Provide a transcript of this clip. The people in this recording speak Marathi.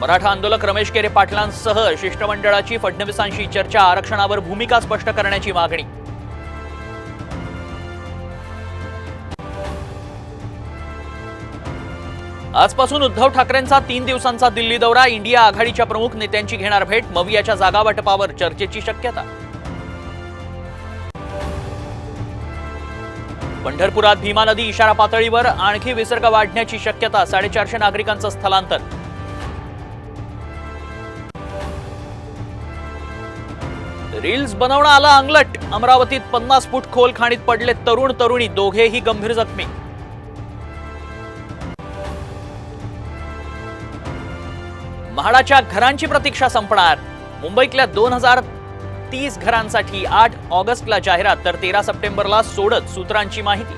मराठा आंदोलक रमेश केरे पाटलांसह शिष्टमंडळाची फडणवीसांशी चर्चा, आरक्षणावर भूमिका स्पष्ट करण्याची मागणी. आजपासून उद्धव ठाकरेंचा 3 दिवसांचा दिल्ली दौरा. इंडिया आघाडीच्या प्रमुख नेत्यांची घेणार भेट. मवियाच्या जागा वाटपावर चर्चेची शक्यता. पंढरपुरात भीमा नदी इशारा पातळीवर, आणखी विसर्ग वाढण्याची शक्यता. 450 नागरिकांचं स्थलांतर. रील्स बनवणं आलं अंगलट. अमरावतीत 50 फूट खोल खाणीत पडले तरुण तरुणी, दोघेही गंभीर जखमी. म्हाडाच्या घरांची प्रतीक्षा संपणार. मुंबईतल्या 2030 घरांसाठी 8 ऑगस्टला जाहिरात, तर 13 सप्टेंबरला सोडत, सूत्रांची माहिती.